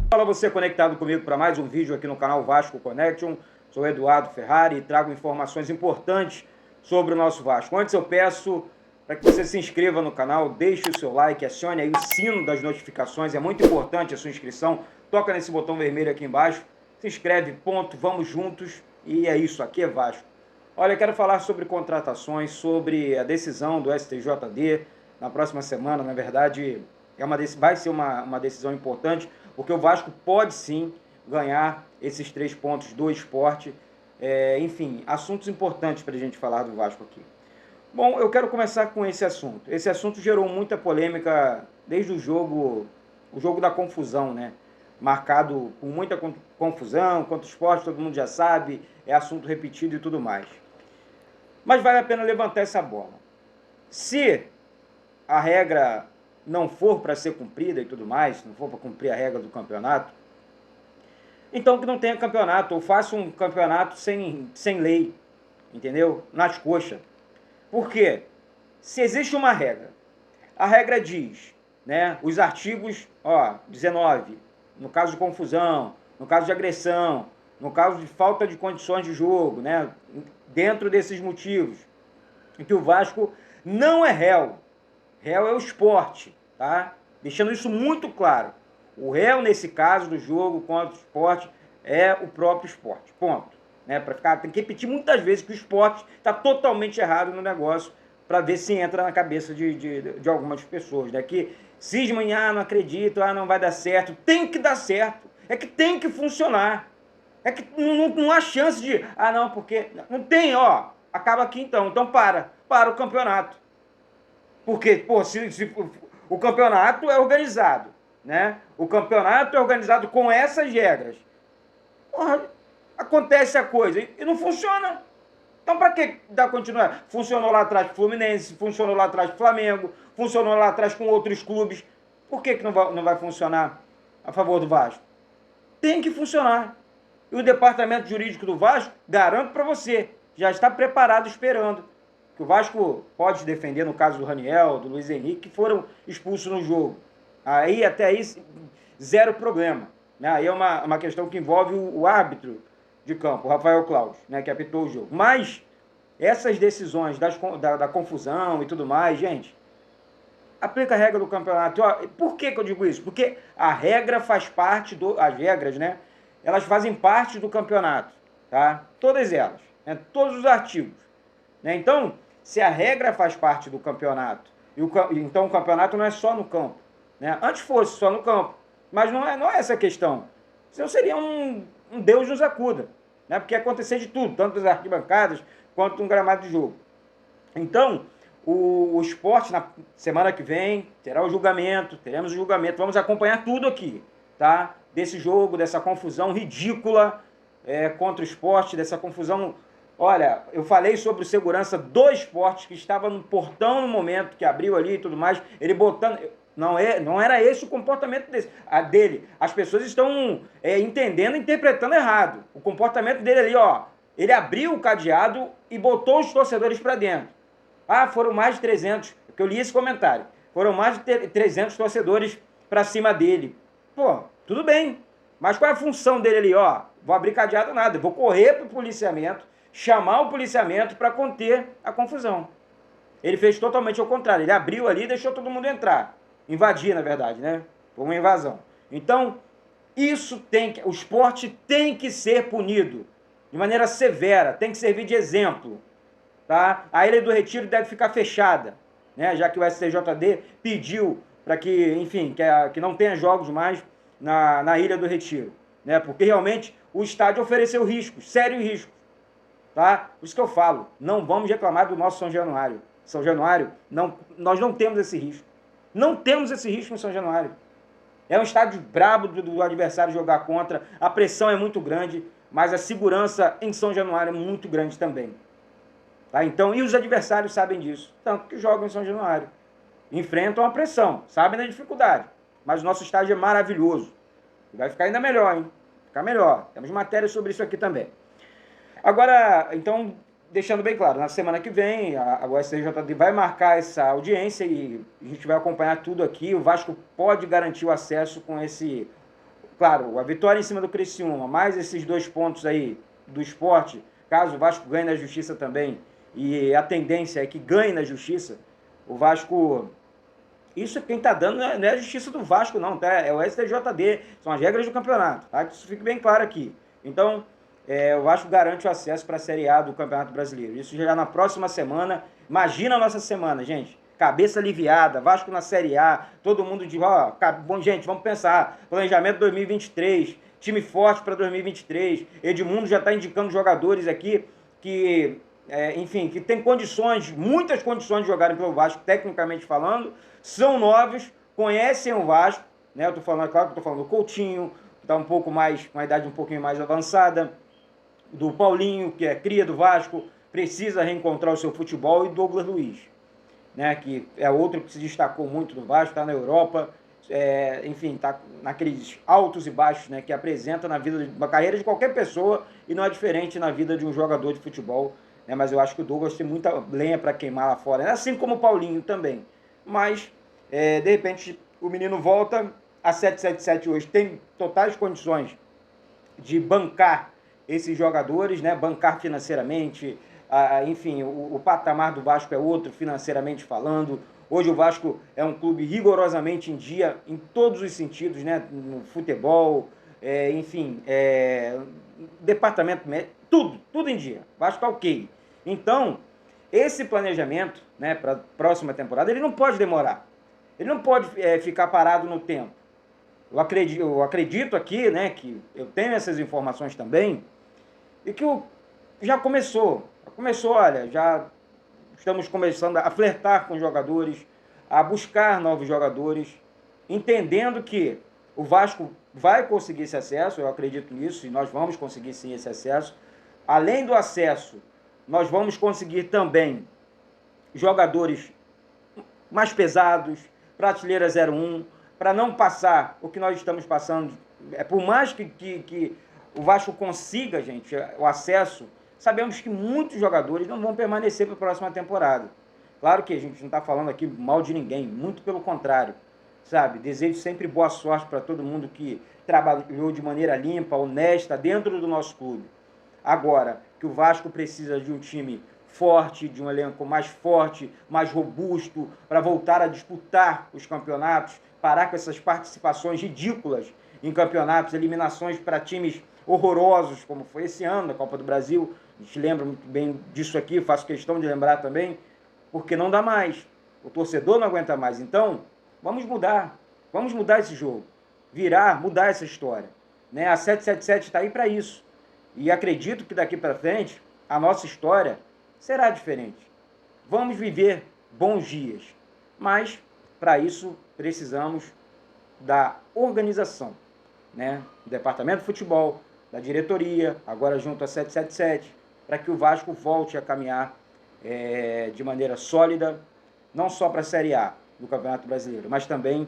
Fala você conectado comigo para mais um vídeo aqui no canal Vasco Connection. Sou Eduardo Ferrari e trago informações importantes sobre o nosso Vasco. Antes eu peço para que você se inscreva no canal, deixe o seu like, acione aí o sino das notificações, é muito importante a sua inscrição. Toca nesse botão vermelho aqui embaixo, se inscreve, ponto, vamos juntos e é isso, aqui é Vasco. Olha, eu quero falar sobre contratações, sobre a decisão do STJD na próxima semana. Na verdade, vai ser uma decisão importante, porque o Vasco pode sim ganhar esses 3 pontos do Sport. Enfim, assuntos importantes para a gente falar do Vasco aqui. Bom, eu quero começar com esse assunto. Esse assunto gerou muita polêmica desde o jogo da confusão, né? Marcado com muita confusão, contra o Sport, todo mundo já sabe, é assunto repetido e tudo mais. Mas vale a pena levantar essa bola. Se a regra não for para ser cumprida e tudo mais, não for para cumprir a regra do campeonato, então que não tenha campeonato, ou faça um campeonato sem lei, entendeu? Nas coxas. Por quê? Se existe uma regra, a regra diz, né, os artigos 19, no caso de confusão, no caso de agressão, no caso de falta de condições de jogo, né, dentro desses motivos, em que o Vasco não é réu, réu é o Sport, tá? Deixando isso muito claro. O réu, nesse caso do jogo contra o Sport, é o próprio Sport, ponto. Né? Tem que repetir muitas vezes que o Sport está totalmente errado no negócio, para ver se entra na cabeça de algumas pessoas, né? Que cismam em, não acredito, não vai dar certo. Tem que dar certo, é que tem que funcionar. É que não há chance de, não, porque não tem, acaba aqui então para o campeonato. Porque, se o campeonato é organizado, né? O campeonato é organizado com essas regras. Acontece a coisa e não funciona. Então, para que dar continuidade? Funcionou lá atrás com o Fluminense, funcionou lá atrás com o Flamengo, funcionou lá atrás com outros clubes. Por que não vai funcionar a favor do Vasco? Tem que funcionar. E o departamento jurídico do Vasco, garanto para você, já está preparado esperando. Que o Vasco pode se defender no caso do Raniel, do Luiz Henrique, que foram expulsos no jogo. Até aí, zero problema. Né? Aí é uma questão que envolve o árbitro de campo, o Rafael Claus, né, que apitou o jogo. Mas essas decisões da confusão e tudo mais, gente, aplica a regra do campeonato. Por que eu digo isso? Porque a regra faz parte as regras, né, elas fazem parte do campeonato, tá? Todas elas, né, todos os artigos. Né? Então, se a regra faz parte do campeonato, então o campeonato não é só no campo. Né? Antes fosse só no campo, mas não é essa a questão. Senão seria um Deus nos acuda. Né? Porque ia acontecer de tudo, tanto nas arquibancadas quanto no gramado de jogo. Então, o Sport, na semana que vem, teremos o julgamento, vamos acompanhar tudo aqui, tá? Desse jogo, dessa confusão ridícula contra o Sport, dessa confusão. Olha, eu falei sobre o segurança do Sport, que estava no portão no momento que abriu ali e tudo mais, ele botando... Não era esse o comportamento dele. As pessoas estão entendendo, interpretando errado. O comportamento dele ali, ele abriu o cadeado e botou os torcedores para dentro. Foram mais de 300, porque eu li esse comentário. Foram mais de 300 torcedores para cima dele. Tudo bem. Mas qual é a função dele ali? Vou abrir cadeado nada, vou correr para o policiamento, chamar o policiamento para conter a confusão. Ele fez totalmente ao contrário. Ele abriu ali e deixou todo mundo entrar. Invadir, na verdade, né? Foi uma invasão. Então, o Sport tem que ser punido de maneira severa, tem que servir de exemplo. Tá? A Ilha do Retiro deve ficar fechada, né? Já que o STJD pediu para que, enfim, que não tenha jogos mais na Ilha do Retiro. Né? Porque realmente o estádio ofereceu riscos, sérios riscos. Tá? Por isso que eu falo, não vamos reclamar do nosso São Januário. São Januário, nós não temos esse risco. Não temos esse risco em São Januário. É um estádio brabo do adversário jogar contra, a pressão é muito grande, mas a segurança em São Januário é muito grande também. Tá? Então, e os adversários sabem disso, tanto que jogam em São Januário. Enfrentam a pressão, sabem da dificuldade, mas o nosso estádio é maravilhoso. Vai ficar ainda melhor, hein? Ficar melhor. Temos matéria sobre isso aqui também. Agora, então, deixando bem claro, na semana que vem, o STJD vai marcar essa audiência e a gente vai acompanhar tudo aqui. O Vasco pode garantir o acesso com esse... Claro, a vitória em cima do Criciúma, mais esses 2 pontos aí do Sport, caso o Vasco ganhe na Justiça também, e a tendência é que ganhe na Justiça, o Vasco... Isso quem está dando não é a Justiça do Vasco, não, tá? É o STJD, são as regras do campeonato, tá? Que isso fique bem claro aqui. Então, o Vasco garante o acesso para a Série A do Campeonato Brasileiro. Isso já na próxima semana. Imagina a nossa semana, gente. Cabeça aliviada, Vasco na Série A, todo mundo de, bom, gente, vamos pensar, planejamento 2023, time forte para 2023, Edmundo já está indicando jogadores aqui que, enfim, que tem condições, muitas condições de jogarem pelo Vasco, tecnicamente falando, são novos, conhecem o Vasco, né, eu estou falando, claro que estou falando do Coutinho, que está um pouco mais, com a idade um pouquinho mais avançada, do Paulinho, que é cria do Vasco, precisa reencontrar o seu futebol, e Douglas Luiz, né, que é outro que se destacou muito no Vasco, está na Europa, enfim, está naqueles altos e baixos, né, que apresenta na vida, na carreira de qualquer pessoa, e não é diferente na vida de um jogador de futebol, né, mas eu acho que o Douglas tem muita lenha para queimar lá fora, assim como o Paulinho também, mas de repente o menino volta, a 777 hoje tem totais condições de bancar esses jogadores, né, bancar financeiramente, enfim, o patamar do Vasco é outro, financeiramente falando. Hoje o Vasco é um clube rigorosamente em dia, em todos os sentidos, né? No futebol, enfim, departamento médico, tudo em dia. O Vasco está ok. Então, esse planejamento, né, para a próxima temporada, ele não pode demorar. Ele não pode ficar parado no tempo. Eu acredito aqui, né, que eu tenho essas informações também, e que já começou, olha, já estamos começando a flertar com os jogadores, a buscar novos jogadores, entendendo que o Vasco vai conseguir esse acesso, eu acredito nisso, e nós vamos conseguir sim esse acesso. Além do acesso, nós vamos conseguir também jogadores mais pesados, prateleira 01, para não passar o que nós estamos passando. Por mais que o Vasco consiga, gente, o acesso, sabemos que muitos jogadores não vão permanecer para a próxima temporada. Claro que a gente não está falando aqui mal de ninguém, muito pelo contrário, sabe? Desejo sempre boa sorte para todo mundo que trabalhou de maneira limpa, honesta, dentro do nosso clube. Agora, que o Vasco precisa de um time forte, de um elenco mais forte, mais robusto, para voltar a disputar os campeonatos, parar com essas participações ridículas em campeonatos, eliminações para times horrorosos, como foi esse ano na Copa do Brasil. A gente lembra muito bem disso aqui, faço questão de lembrar também, porque não dá mais. O torcedor não aguenta mais. Então, vamos mudar esse jogo, mudar essa história, né? A 777 está aí para isso. E acredito que daqui para frente a nossa história será diferente. Vamos viver bons dias, mas para isso precisamos da organização, né? Do departamento de futebol, da diretoria, agora junto a 777, para que o Vasco volte a caminhar de maneira sólida, não só para a Série A do Campeonato Brasileiro, mas também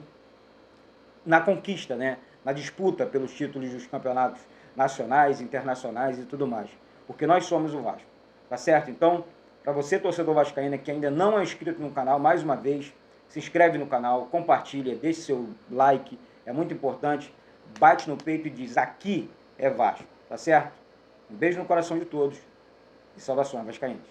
na conquista, né? Na disputa pelos títulos dos campeonatos nacionais, internacionais e tudo mais. Porque nós somos o Vasco, tá certo? Então, para você, torcedor vascaíno, que ainda não é inscrito no canal, mais uma vez, se inscreve no canal, compartilha, deixe seu like, é muito importante, bate no peito e diz, aqui é Vasco, tá certo? Um beijo no coração de todos e saudações vascaínas.